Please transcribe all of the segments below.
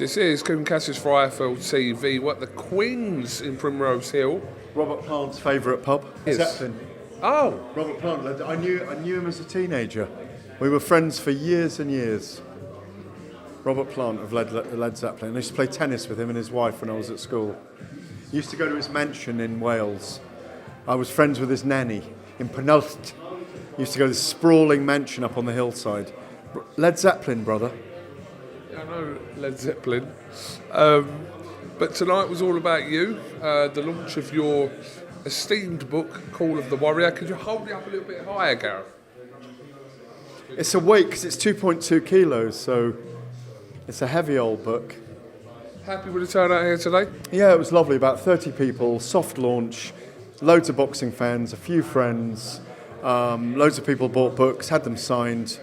This is Kugan Cassius for iFLTV. What the Queen's in Primrose Hill. Robert Plant's favourite pub. Yes. Zeppelin. Oh, Robert Plant. I knew him as a teenager. We were friends for years and years. Robert Plant of Led Zeppelin. I used to play tennis with him and his wife when I was at school. I used to go to his mansion in Wales. I was friends with his nanny in Penulth. Used to go to this sprawling mansion up on the hillside. Led Zeppelin, brother. I know Led Zeppelin. But tonight was all about you. The launch of your esteemed book, Call of the Warrior. Could you hold it up a little bit higher, Gareth? It's a weight because it's 2.2 kilos, so it's a heavy old book. Happy with the turnout here today? Yeah, it was lovely. About 30 people, soft launch, loads of boxing fans, a few friends, loads of people bought books, had them signed,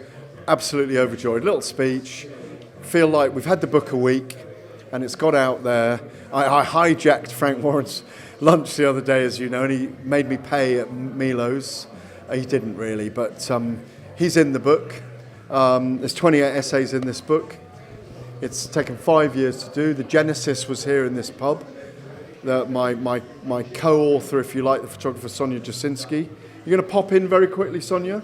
absolutely overjoyed. Little speech. Feel like we've had the book a week and it's got out there. I hijacked Frank Warren's lunch the other day, as you know, and he made me pay at Milo's. He didn't really, but he's in the book. There's 28 essays in this book. It's taken 5 years to do. The genesis was here in this pub. My co-author, if you like, the photographer Sonia Jasinski. You're going to pop in very quickly, Sonia?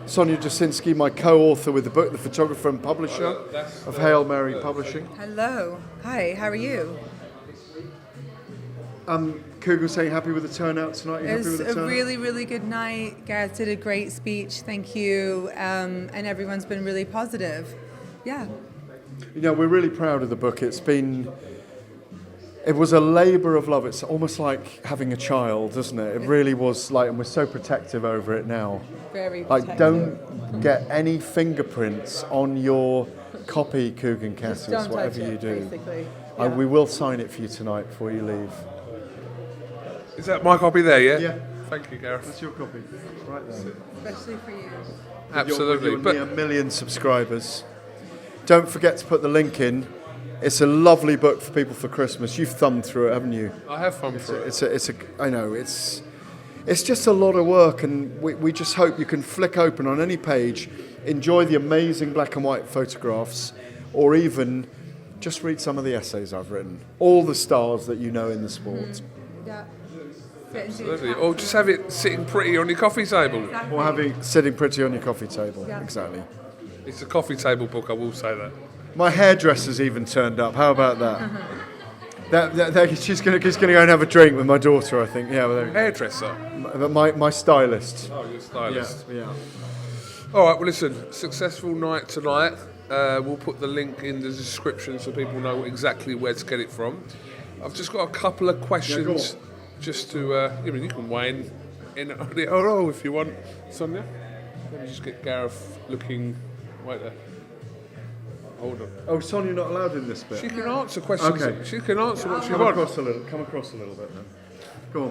Sonia Jasinski, my co-author with the book, the photographer and publisher of Hail Mary Publishing. Hello. Hi, how are you? Kugan was saying happy with the turnout tonight. It was a really, really good night. Gareth did a great speech. Thank you. And everyone's been really positive. Yeah. You know, we're really proud of the book. It was a labour of love. It's almost like having a child, isn't it? It really was like, and we're so protective over it now. Very protective. Like, don't get any fingerprints on your copy, Kugan Cassius, whatever you do. Basically. Yeah. We will sign it for you tonight before you leave. Is that my copy there, yeah? Yeah. Thank you, Gareth. That's your copy. Right there. Especially for you. Absolutely. With your near million subscribers. Don't forget to put the link in. It's a lovely book for people for Christmas. You've thumbed through it, haven't you? I have thumbed through it. I know, it's just a lot of work, and we just hope you can flick open on any page, enjoy the amazing black and white photographs, or even just read some of the essays I've written. All the stars that you know in the sport. Yeah. Absolutely. Or just have it sitting pretty on your coffee table. Exactly. Or having sitting pretty on your coffee table. Yeah. Exactly. It's a coffee table book, I will say that. My hairdresser's even turned up. How about that? She's going to go and have a drink with my daughter, I think. Yeah, Hairdresser? My stylist. Oh, your stylist. Yeah. All right, well, listen, successful night tonight. We'll put the link in the description so people know exactly where to get it from. I've just got a couple of questions just to, you can weigh in on it if you want, Sonia. Let me just get Gareth looking, wait there. Hold on. Oh, Sonia not allowed in this bit? She can answer questions. Okay. She can answer what she Come wants. across a little bit then. Go on.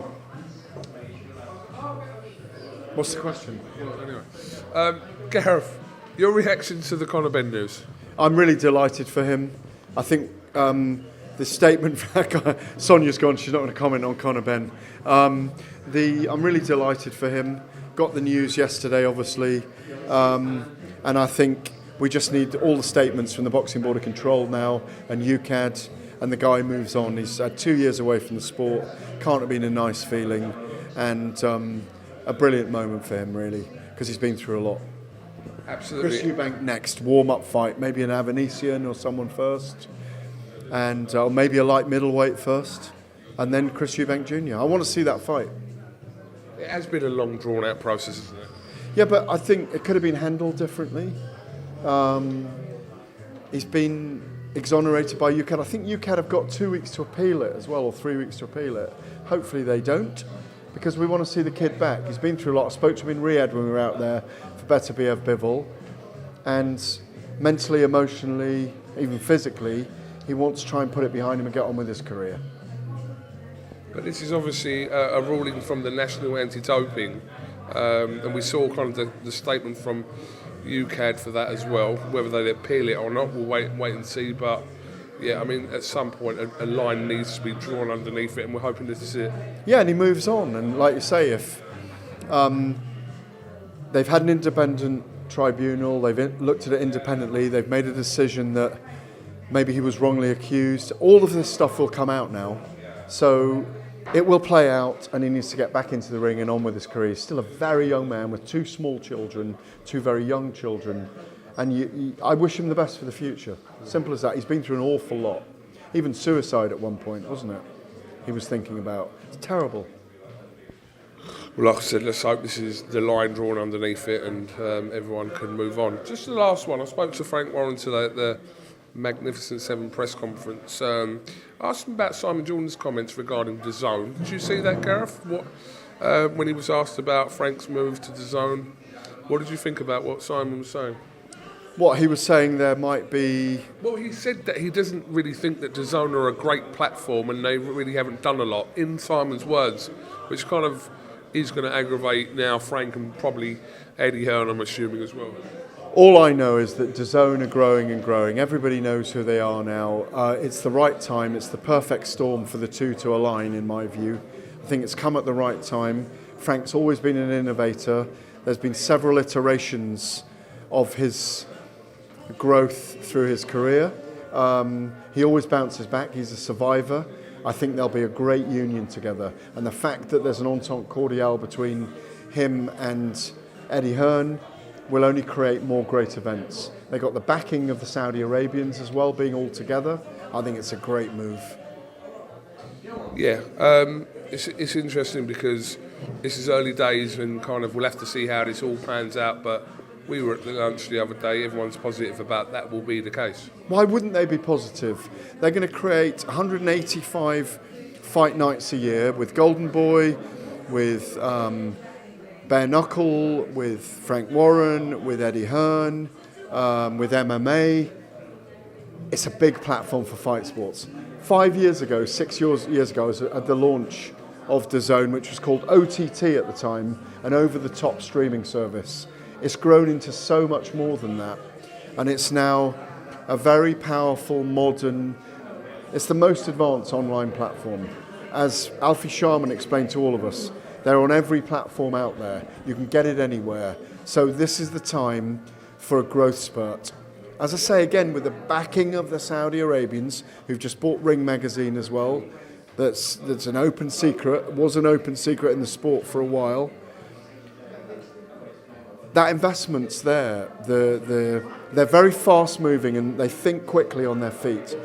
What's the question? Well, anyway. Gareth, your reaction to the Conor Benn news? I'm really delighted for him. I think the statement, Sonia's gone, she's not going to comment on Conor Benn. I'm really delighted for him. Got the news yesterday, obviously. And I think we just need all the statements from the Boxing Board of Control now and UKAD, and the guy moves on. He's had 2 years away from the sport. Can't have been a nice feeling, and a brilliant moment for him, really, because he's been through a lot. Absolutely. Chris Eubank next, warm-up fight, maybe an Avanesian or someone first, and maybe a light middleweight first, and then Chris Eubank Jr. I want to see that fight. It has been a long, drawn-out process, isn't it? Yeah, but I think it could have been handled differently. He's been exonerated by UKAD. I think UKAD have got 2 weeks to appeal it as well, or 3 weeks to appeal it. Hopefully they don't, because we want to see the kid back. He's been through a lot. I spoke to him in Riyadh when we were out there for Better Biev Bivol, and mentally, emotionally, even physically, he wants to try and put it behind him and get on with his career. But this is obviously a ruling from the National Anti-Doping, and we saw kind of the statement from UKAD for that as well. Whether they appeal it or not, we'll wait and see. But yeah, I mean, at some point, a line needs to be drawn underneath it, and we're hoping this is it. Yeah, and he moves on. And like you say, if they've had an independent tribunal, they've looked at it independently, they've made a decision that maybe he was wrongly accused. All of this stuff will come out now. So it will play out, and he needs to get back into the ring and on with his career. He's still a very young man with 2 small children, 2 very young children. And I wish him the best for the future. Simple as that. He's been through an awful lot. Even suicide at one point, wasn't it? He was thinking about. It's terrible. Well, like I said, let's hope this is the line drawn underneath it and everyone can move on. Just the last one. I spoke to Frank Warren today at the Magnificent 7 press conference. I asked him about Simon Jordan's comments regarding DAZN. Did you see that, Gareth? When he was asked about Frank's move to DAZN, what did you think about what Simon was saying? What he was saying there might be... Well, he said that he doesn't really think that DAZN are a great platform and they really haven't done a lot, in Simon's words, which kind of is going to aggravate now Frank and probably Eddie Hearn, I'm assuming, as well. All I know is that DAZN are growing and growing. Everybody knows who they are now. It's the right time. It's the perfect storm for the two to align, in my view. I think it's come at the right time. Frank's always been an innovator. There's been several iterations of his growth through his career. He always bounces back. He's a survivor. I think there'll be a great union together. And the fact that there's an entente cordiale between him and Eddie Hearn will only create more great events. They got the backing of the Saudi Arabians as well, being all together. I think it's a great move. Yeah, it's interesting because this is early days and kind of we'll have to see how this all pans out, but we were at the lunch the other day, everyone's positive about that will be the case. Why wouldn't they be positive? They're going to create 185 fight nights a year with Golden Boy, with Bare Knuckle, with Frank Warren, with Eddie Hearn, with MMA. It's a big platform for fight sports. 5 years ago, 6 years ago, I was at the launch of DAZN, which was called OTT at the time, an over-the-top streaming service. It's grown into so much more than that. And it's now a very powerful, modern, it's the most advanced online platform. As Alfie Sharman explained to all of us, they're on every platform out there. You can get it anywhere. So this is the time for a growth spurt. As I say again, with the backing of the Saudi Arabians, who've just bought Ring Magazine as well, that's an open secret, was an open secret in the sport for a while. That investment's there. They're very fast moving and they think quickly on their feet.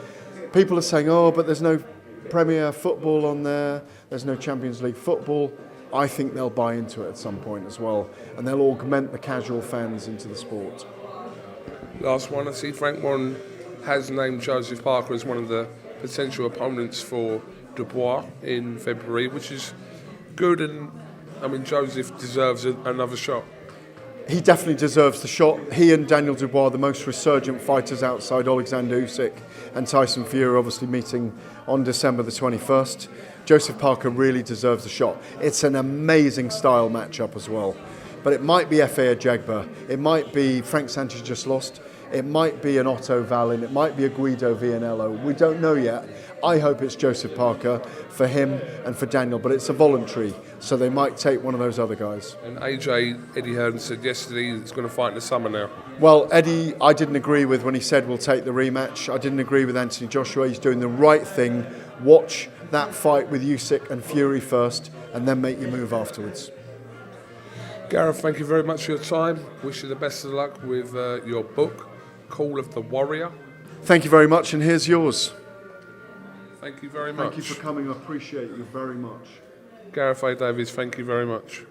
People are saying, oh, but there's no Premier football on there, there's no Champions League football. I think they'll buy into it at some point as well, and they'll augment the casual fans into the sport. Last one, I see Frank Warren has named Joseph Parker as one of the potential opponents for Dubois in February, which is good, and I mean Joseph deserves another shot. He definitely deserves the shot. He and Daniel Dubois are the most resurgent fighters outside Alexander Usyk and Tyson Fury, obviously meeting on December the 21st. Joseph Parker really deserves the shot. It's an amazing style matchup as well. But it might be Efe Ajagba. It might be Frank Sanchez just lost. It might be an Otto Wallin. It might be a Guido Vianello. We don't know yet. I hope it's Joseph Parker for him and for Daniel, but it's a voluntary, so they might take one of those other guys. And Eddie Hearn said yesterday he's going to fight in the summer now. Well, Eddie, I didn't agree with when he said we'll take the rematch. I didn't agree with Anthony Joshua. He's doing the right thing. Watch that fight with Usyk and Fury first, and then make your move afterwards. Gareth, thank you very much for your time. Wish you the best of luck with your book, Call of the Warrior. Thank you very much, and here's yours. Thank you very much. Thank you for coming. I appreciate you very much. Gareth A.Davies, thank you very much.